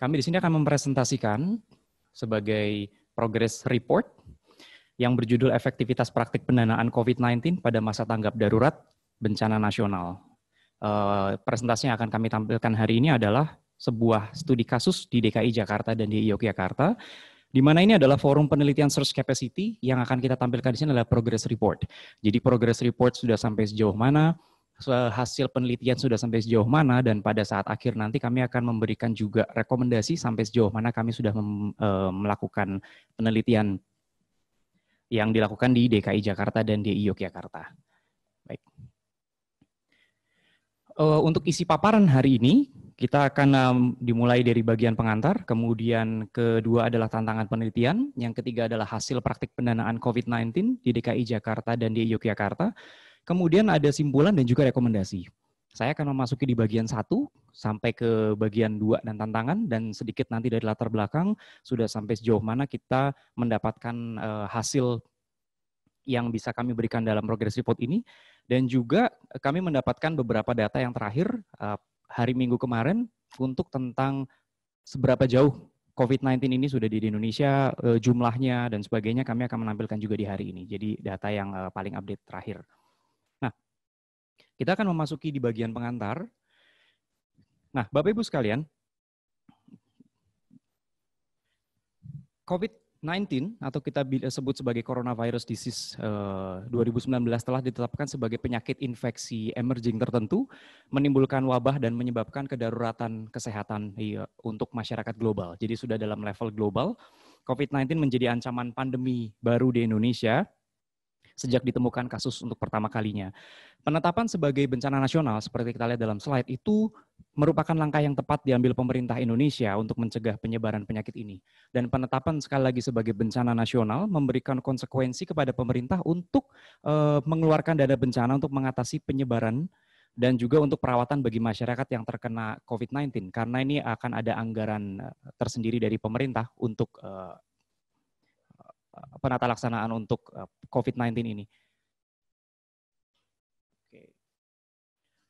Kami di sini akan mempresentasikan sebagai progress report yang berjudul Efektivitas Praktik Pendanaan COVID-19 pada Masa Tanggap Darurat Bencana Nasional. Presentasi yang akan kami tampilkan hari ini adalah sebuah studi kasus di DKI Jakarta dan di Yogyakarta, di mana ini adalah forum penelitian search capacity. Yang akan kita tampilkan di sini adalah progress report. Jadi progress report sudah sampai sejauh mana, hasil penelitian sudah sampai sejauh mana, dan pada saat akhir nanti kami akan memberikan juga rekomendasi sampai sejauh mana kami sudah melakukan penelitian yang dilakukan di DKI Jakarta dan di Yogyakarta. Baik. Untuk isi paparan hari ini, kita akan dimulai dari bagian pengantar, kemudian kedua adalah tantangan penelitian, yang ketiga adalah hasil praktik pendanaan COVID-19 di DKI Jakarta dan di Yogyakarta, kemudian ada simpulan dan juga rekomendasi. Saya akan memasuki di bagian 1 sampai ke bagian 2 dan tantangan, dan sedikit nanti dari latar belakang sudah sampai sejauh mana kita mendapatkan hasil yang bisa kami berikan dalam progress report ini, dan juga kami mendapatkan beberapa data yang terakhir hari Minggu kemarin untuk tentang seberapa jauh COVID-19 ini sudah di Indonesia, jumlahnya dan sebagainya kami akan menampilkan juga di hari ini. Jadi data yang paling update terakhir. Nah, kita akan memasuki di bagian pengantar. Nah, Bapak Ibu sekalian, COVID-19 atau kita sebut sebagai coronavirus disease 2019 telah ditetapkan sebagai penyakit infeksi emerging tertentu, menimbulkan wabah dan menyebabkan kedaruratan kesehatan untuk masyarakat global. Jadi sudah dalam level global, COVID-19 menjadi ancaman pandemi baru di Indonesia sejak ditemukan kasus untuk pertama kalinya. Penetapan sebagai bencana nasional seperti kita lihat dalam slide itu merupakan langkah yang tepat diambil pemerintah Indonesia untuk mencegah penyebaran penyakit ini. Dan penetapan sekali lagi sebagai bencana nasional memberikan konsekuensi kepada pemerintah untuk mengeluarkan dana bencana untuk mengatasi penyebaran dan juga untuk perawatan bagi masyarakat yang terkena COVID-19. Karena ini akan ada anggaran tersendiri dari pemerintah untuk penata laksanaan untuk COVID-19 ini.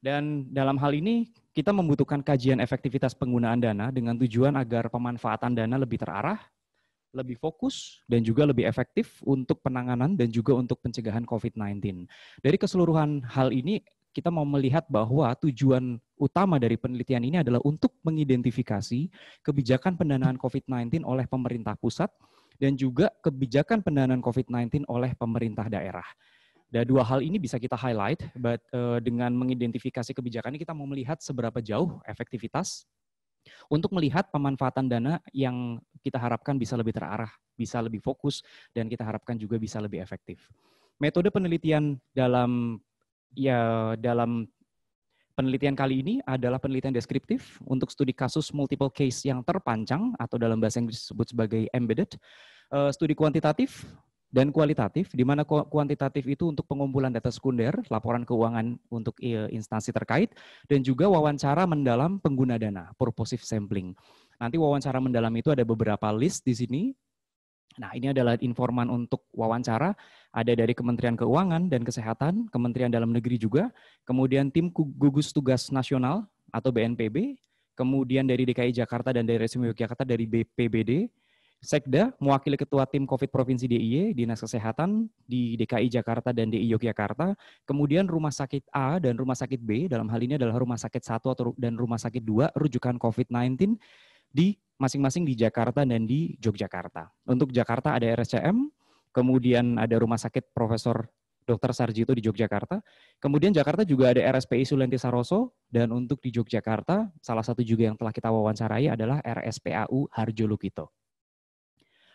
Dan dalam hal ini kita membutuhkan kajian efektivitas penggunaan dana dengan tujuan agar pemanfaatan dana lebih terarah, lebih fokus, dan juga lebih efektif untuk penanganan dan juga untuk pencegahan COVID-19. Dari keseluruhan hal ini, kita mau melihat bahwa tujuan utama dari penelitian ini adalah untuk mengidentifikasi kebijakan pendanaan COVID-19 oleh pemerintah pusat dan juga kebijakan pendanaan COVID-19 oleh pemerintah daerah. Dan dua hal ini bisa kita highlight, dengan mengidentifikasi kebijakan ini kita mau melihat seberapa jauh efektivitas untuk melihat pemanfaatan dana yang kita harapkan bisa lebih terarah, bisa lebih fokus, dan kita harapkan juga bisa lebih efektif. Metode penelitian dalam penelitian kali ini adalah penelitian deskriptif untuk studi kasus multiple case yang terpancang atau dalam bahasa Inggris disebut sebagai embedded, studi kuantitatif dan kualitatif, di mana kuantitatif itu untuk pengumpulan data sekunder, laporan keuangan untuk instansi terkait, dan juga wawancara mendalam pengguna dana, purposive sampling. Nanti wawancara mendalam itu ada beberapa list di sini. Nah, ini adalah informan untuk wawancara, ada dari Kementerian Keuangan dan Kesehatan, Kementerian Dalam Negeri juga, kemudian tim gugus tugas nasional atau BNPB, kemudian dari DKI Jakarta dan dari RSUM Yogyakarta dari BPBD, Sekda, mewakili Ketua Tim COVID Provinsi DIY, Dinas Kesehatan di DKI Jakarta dan DI Yogyakarta, kemudian Rumah Sakit A dan Rumah Sakit B, dalam hal ini adalah Rumah Sakit 1 dan Rumah Sakit 2, rujukan COVID-19 di masing-masing di Jakarta dan di Yogyakarta. Untuk Jakarta ada RSCM, kemudian ada Rumah Sakit Profesor Dr. Sarjito di Yogyakarta, kemudian Jakarta juga ada RSPI Sulianti Saroso, dan untuk di Yogyakarta, salah satu juga yang telah kita wawancarai adalah RSPAU Harjo Lukito.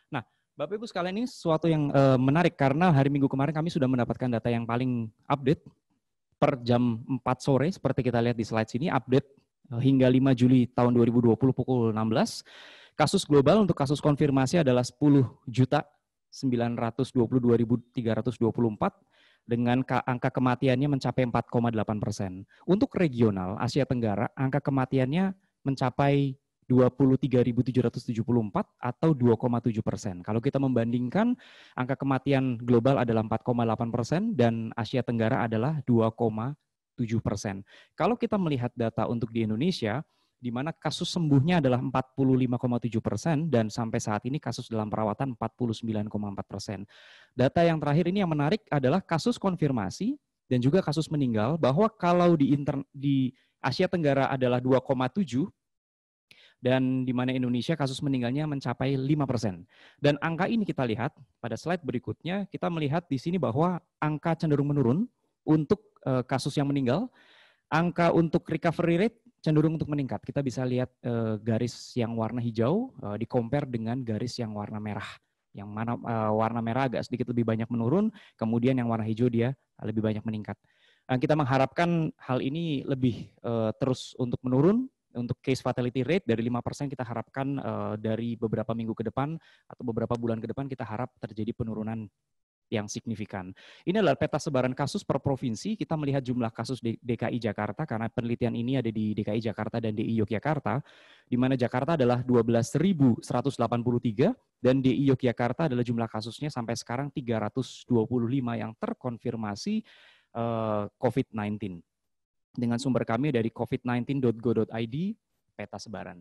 Nah, Bapak Ibu sekalian, ini sesuatu yang menarik karena hari Minggu kemarin kami sudah mendapatkan data yang paling update per jam 4 sore seperti kita lihat di slide sini, update hingga 5 Juli tahun 2020 pukul 16. Kasus global untuk kasus konfirmasi adalah 10.922.324 dengan angka kematiannya mencapai 4,8%. Untuk regional Asia Tenggara, angka kematiannya mencapai 23.774 atau 2,7%. Kalau kita membandingkan, angka kematian global adalah 4,8% dan Asia Tenggara adalah 2,7%. Kalau kita melihat data untuk di Indonesia, di mana kasus sembuhnya adalah 45,7% dan sampai saat ini kasus dalam perawatan 49,4%. Data yang terakhir ini yang menarik adalah kasus konfirmasi dan juga kasus meninggal, bahwa kalau di Asia Tenggara adalah 2,7, dan di mana Indonesia kasus meninggalnya mencapai 5%. Dan angka ini kita lihat pada slide berikutnya, kita melihat di sini bahwa angka cenderung menurun untuk kasus yang meninggal. Angka untuk recovery rate cenderung untuk meningkat. Kita bisa lihat garis yang warna hijau di compare dengan garis yang warna merah. Yang mana warna merah agak sedikit lebih banyak menurun, kemudian yang warna hijau dia lebih banyak meningkat. Kita mengharapkan hal ini lebih terus untuk menurun. Untuk case fatality rate dari 5% kita harapkan dari beberapa minggu ke depan atau beberapa bulan ke depan kita harap terjadi penurunan yang signifikan. Ini adalah peta sebaran kasus per provinsi. Kita melihat jumlah kasus di DKI Jakarta, karena penelitian ini ada di DKI Jakarta dan DI Yogyakarta, di mana Jakarta adalah 12.183 dan DI Yogyakarta adalah jumlah kasusnya sampai sekarang 325 yang terkonfirmasi COVID-19. Dengan sumber kami dari covid19.go.id, peta sebaran.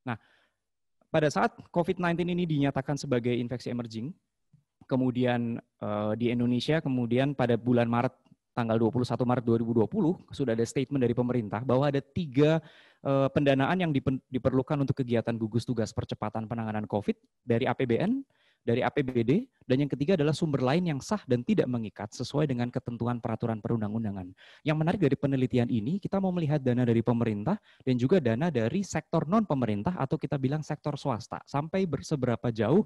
Nah, pada saat COVID-19 ini dinyatakan sebagai infeksi emerging, kemudian di Indonesia, kemudian pada bulan Maret, tanggal 21 Maret 2020, sudah ada statement dari pemerintah bahwa ada 3 pendanaan yang diperlukan untuk kegiatan gugus tugas percepatan penanganan COVID dari APBN, dari APBD, dan yang ketiga adalah sumber lain yang sah dan tidak mengikat sesuai dengan ketentuan peraturan perundang-undangan. Yang menarik dari penelitian ini, kita mau melihat dana dari pemerintah dan juga dana dari sektor non-pemerintah atau kita bilang sektor swasta. Sampai seberapa jauh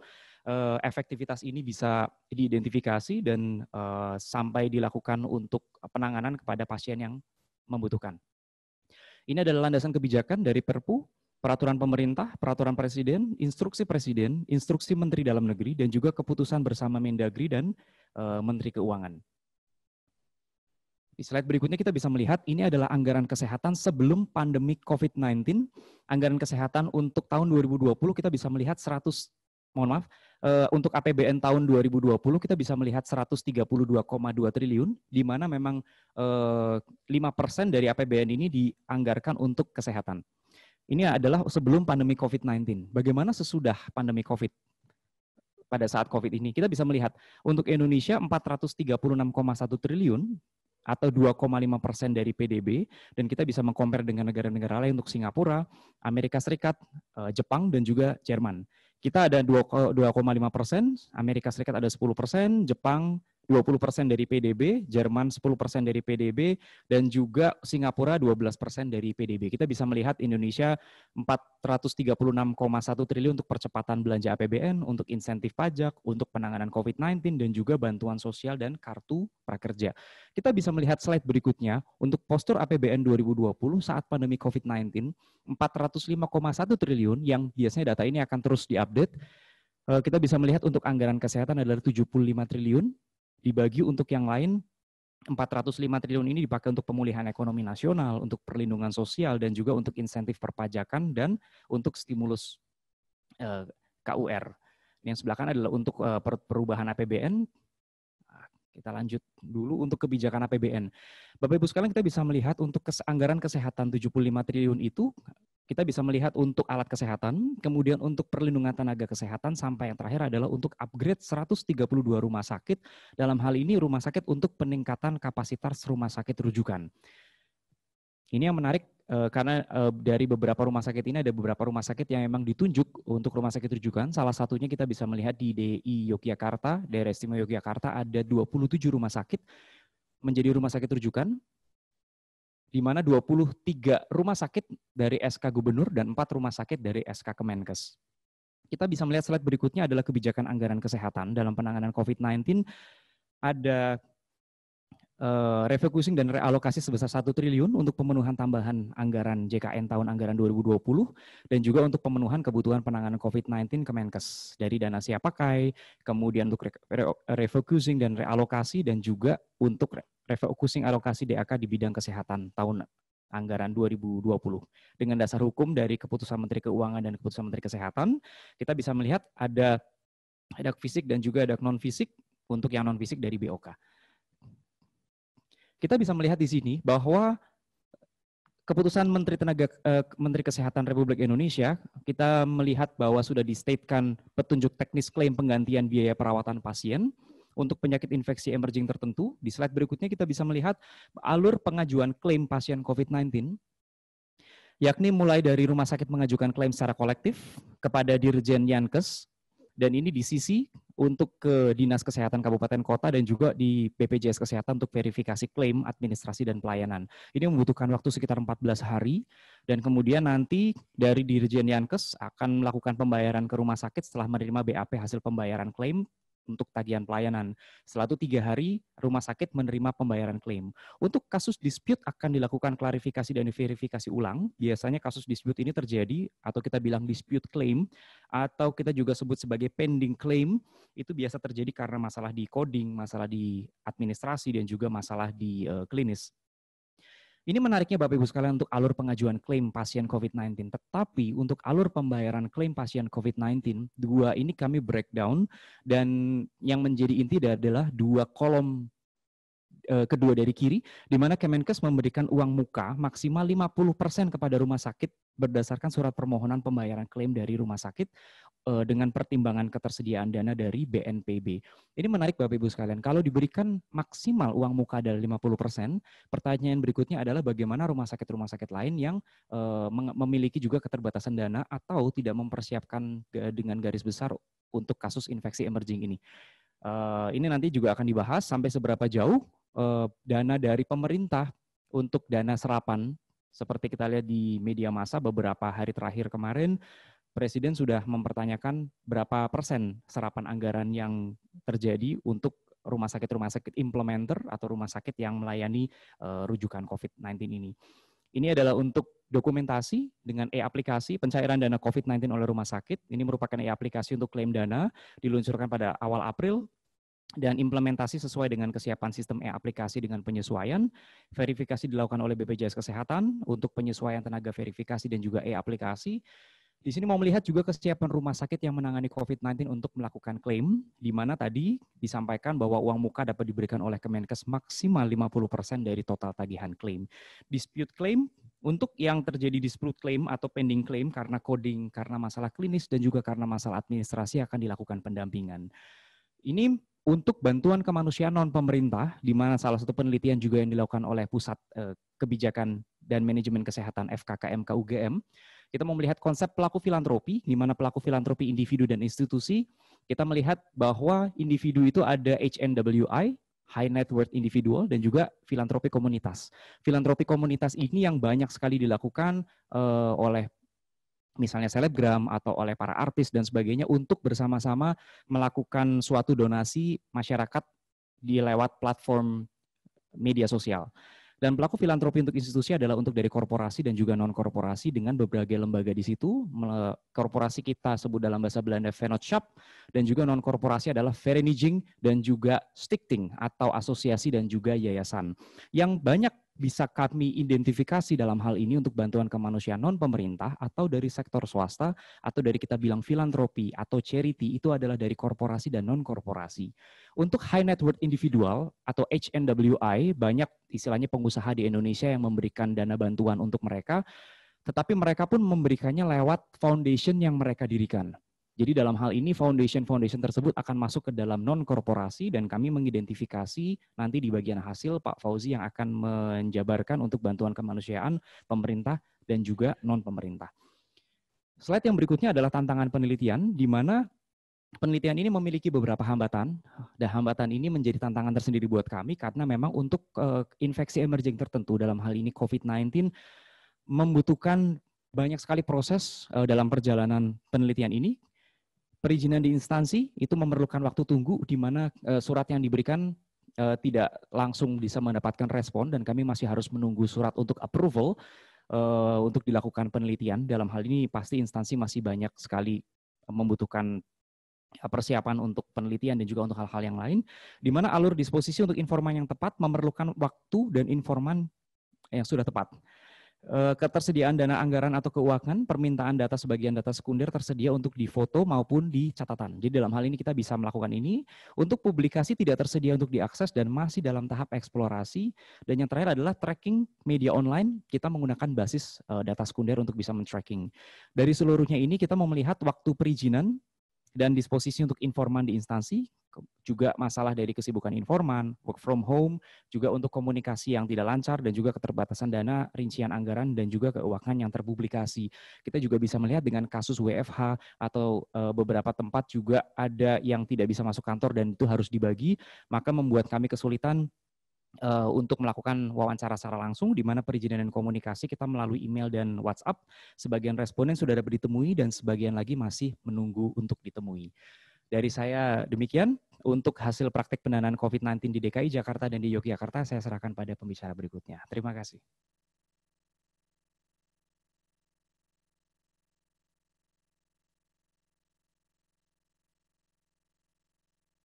efektivitas ini bisa diidentifikasi dan sampai dilakukan untuk penanganan kepada pasien yang membutuhkan. Ini adalah landasan kebijakan dari Perpu, peraturan pemerintah, peraturan presiden, instruksi Menteri Dalam Negeri, dan juga keputusan bersama Mendagri dan Menteri Keuangan. Di slide berikutnya kita bisa melihat ini adalah anggaran kesehatan sebelum pandemi COVID-19. Anggaran kesehatan untuk tahun 2020 kita bisa melihat untuk APBN tahun 2020 kita bisa melihat 132,2 triliun, di mana memang 5% dari APBN ini dianggarkan untuk kesehatan. Ini adalah sebelum pandemi COVID-19. Bagaimana sesudah pandemi COVID? Pada saat COVID ini, kita bisa melihat untuk Indonesia 436,1 triliun atau 2,5% dari PDB, dan kita bisa mengcompare dengan negara-negara lain untuk Singapura, Amerika Serikat, Jepang, dan juga Jerman. Kita ada 2,5%, Amerika Serikat ada 10%, Jepang 20% dari PDB, Jerman 10% dari PDB, dan juga Singapura 12% dari PDB. Kita bisa melihat Indonesia 436,1 triliun untuk percepatan belanja APBN, untuk insentif pajak, untuk penanganan COVID-19, dan juga bantuan sosial dan kartu prakerja. Kita bisa melihat slide berikutnya, untuk postur APBN 2020 saat pandemi COVID-19, 405,1 triliun, yang biasanya data ini akan terus diupdate. Kita bisa melihat untuk anggaran kesehatan adalah 75 triliun, dibagi untuk yang lain 405 triliun ini dipakai untuk pemulihan ekonomi nasional, untuk perlindungan sosial, dan juga untuk insentif perpajakan dan untuk stimulus KUR. Yang sebelah kanan adalah untuk perubahan APBN. Kita lanjut dulu untuk kebijakan APBN. Bapak Ibu sekalian, kita bisa melihat untuk anggaran kesehatan 75 triliun itu, kita bisa melihat untuk alat kesehatan, kemudian untuk perlindungan tenaga kesehatan, sampai yang terakhir adalah untuk upgrade 132 rumah sakit, dalam hal ini rumah sakit untuk peningkatan kapasitas rumah sakit rujukan. Ini yang menarik karena dari beberapa rumah sakit ini ada beberapa rumah sakit yang memang ditunjuk untuk rumah sakit rujukan. Salah satunya kita bisa melihat di DI Yogyakarta, daerah istimewa Yogyakarta ada 27 rumah sakit menjadi rumah sakit rujukan, di mana 23 rumah sakit dari SK Gubernur dan 4 rumah sakit dari SK Kemenkes. Kita bisa melihat slide berikutnya adalah kebijakan anggaran kesehatan dalam penanganan COVID-19. Ada refocusing dan realokasi sebesar 1 triliun untuk pemenuhan tambahan anggaran JKN tahun anggaran 2020 dan juga untuk pemenuhan kebutuhan penanganan COVID-19 Kemenkes dari dana siap pakai, kemudian untuk refocusing dan realokasi, dan juga untuk refocusing alokasi DAK di bidang kesehatan tahun anggaran 2020. Dengan dasar hukum dari keputusan Menteri Keuangan dan keputusan Menteri Kesehatan, kita bisa melihat ada fisik dan juga ada non-fisik. Untuk yang non-fisik dari BOK. Kita bisa melihat di sini bahwa keputusan Menteri Kesehatan Republik Indonesia, kita melihat bahwa sudah di-statekan petunjuk teknis klaim penggantian biaya perawatan pasien untuk penyakit infeksi emerging tertentu. Di slide berikutnya kita bisa melihat alur pengajuan klaim pasien COVID-19, yakni mulai dari rumah sakit mengajukan klaim secara kolektif kepada Dirjen Yankes, dan ini di sisi untuk ke Dinas Kesehatan Kabupaten Kota dan juga di BPJS Kesehatan untuk verifikasi klaim, administrasi, dan pelayanan. Ini membutuhkan waktu sekitar 14 hari, dan kemudian nanti dari Dirjen Yankes akan melakukan pembayaran ke rumah sakit setelah menerima BAP hasil pembayaran klaim untuk tagihan pelayanan. Setelah itu 3 hari, rumah sakit menerima pembayaran klaim. Untuk kasus dispute akan dilakukan klarifikasi dan verifikasi ulang. Biasanya kasus dispute ini terjadi, atau kita bilang dispute claim, atau kita juga sebut sebagai pending claim, itu biasa terjadi karena masalah di coding, masalah di administrasi, dan juga masalah di klinis. Ini menariknya Bapak Ibu sekalian untuk alur pengajuan klaim pasien COVID-19. Tetapi untuk alur pembayaran klaim pasien COVID-19, dua ini kami breakdown, dan yang menjadi inti adalah dua kolom kedua dari kiri, di mana Kemenkes memberikan uang muka maksimal 50% kepada rumah sakit berdasarkan surat permohonan pembayaran klaim dari rumah sakit dengan pertimbangan ketersediaan dana dari BNPB. Ini menarik Bapak Ibu sekalian, kalau diberikan maksimal uang muka adalah 50%, pertanyaan berikutnya adalah bagaimana rumah sakit lain yang memiliki juga keterbatasan dana atau tidak mempersiapkan dengan garis besar untuk kasus infeksi emerging ini. Ini nanti juga akan dibahas sampai seberapa jauh dana dari pemerintah untuk dana serapan. Seperti kita lihat di media massa beberapa hari terakhir kemarin, Presiden sudah mempertanyakan berapa persen serapan anggaran yang terjadi untuk rumah sakit implementer atau rumah sakit yang melayani rujukan COVID-19 ini. Ini adalah untuk dokumentasi dengan e-aplikasi pencairan dana COVID-19 oleh rumah sakit. Ini merupakan e-aplikasi untuk klaim dana, diluncurkan pada awal April, dan implementasi sesuai dengan kesiapan sistem e-aplikasi dengan penyesuaian. Verifikasi dilakukan oleh BPJS Kesehatan untuk penyesuaian tenaga verifikasi dan juga e-aplikasi. Di sini mau melihat juga kesiapan rumah sakit yang menangani COVID-19 untuk melakukan klaim, di mana tadi disampaikan bahwa uang muka dapat diberikan oleh Kemenkes maksimal 50% dari total tagihan klaim. Dispute claim, untuk yang terjadi dispute claim atau pending claim karena coding, karena masalah klinis, dan juga karena masalah administrasi akan dilakukan pendampingan. Ini untuk bantuan kemanusiaan non-pemerintah, di mana salah satu penelitian juga yang dilakukan oleh Pusat Kebijakan dan Manajemen Kesehatan FKKMK UGM, kita mau melihat konsep pelaku filantropi, di mana pelaku filantropi individu dan institusi. Kita melihat bahwa individu itu ada HNWI, High Net Worth Individual, dan juga filantropi komunitas. Filantropi komunitas ini yang banyak sekali dilakukan oleh misalnya selebgram atau oleh para artis dan sebagainya untuk bersama-sama melakukan suatu donasi masyarakat di lewat platform media sosial. Dan pelaku filantropi untuk institusi adalah untuk dari korporasi dan juga non-korporasi dengan berbagai lembaga di situ. Korporasi kita sebut dalam bahasa Belanda Vennootschap, dan juga non-korporasi adalah Vereniging dan juga Stichting atau asosiasi dan juga yayasan. Yang banyak bisa kami identifikasi dalam hal ini untuk bantuan kemanusiaan non-pemerintah atau dari sektor swasta atau dari kita bilang filantropi atau charity, itu adalah dari korporasi dan non-korporasi. Untuk high net worth individual atau HNWI, banyak istilahnya pengusaha di Indonesia yang memberikan dana bantuan untuk mereka, tetapi mereka pun memberikannya lewat foundation yang mereka dirikan. Jadi dalam hal ini foundation tersebut akan masuk ke dalam non-korporasi, dan kami mengidentifikasi nanti di bagian hasil Pak Fauzi yang akan menjabarkan untuk bantuan kemanusiaan pemerintah dan juga non-pemerintah. Slide yang berikutnya adalah tantangan penelitian, di mana penelitian ini memiliki beberapa hambatan, dan hambatan ini menjadi tantangan tersendiri buat kami karena memang untuk infeksi emerging tertentu, dalam hal ini COVID-19, membutuhkan banyak sekali proses dalam perjalanan penelitian ini. Perizinan di instansi itu memerlukan waktu tunggu, di mana surat yang diberikan tidak langsung bisa mendapatkan respon, dan kami masih harus menunggu surat untuk approval untuk dilakukan penelitian. Dalam hal ini pasti instansi masih banyak sekali membutuhkan persiapan untuk penelitian dan juga untuk hal-hal yang lain, di mana alur disposisi untuk informan yang tepat memerlukan waktu dan informan yang sudah tepat. Ketersediaan dana anggaran atau keuangan, permintaan data sebagian data sekunder tersedia untuk difoto maupun di catatan. Jadi dalam hal ini kita bisa melakukan ini. Untuk publikasi tidak tersedia untuk diakses dan masih dalam tahap eksplorasi. Dan yang terakhir adalah tracking media online. Kita menggunakan basis data sekunder untuk bisa men-tracking. Dari seluruhnya ini kita mau melihat waktu perizinan dan disposisi untuk informan di instansi, juga masalah dari kesibukan informan, work from home, juga untuk komunikasi yang tidak lancar, dan juga keterbatasan dana, rincian anggaran, dan juga keuangan yang terpublikasi. Kita juga bisa melihat dengan kasus WFH atau beberapa tempat juga ada yang tidak bisa masuk kantor dan itu harus dibagi, maka membuat kami kesulitan untuk melakukan wawancara secara langsung, di mana perizinan dan komunikasi kita melalui email dan WhatsApp. Sebagian responden sudah dapat ditemui dan sebagian lagi masih menunggu untuk ditemui. Dari saya demikian. Untuk hasil praktek pendanaan COVID-19 di DKI Jakarta dan di Yogyakarta, saya serahkan pada pembicara berikutnya. Terima kasih.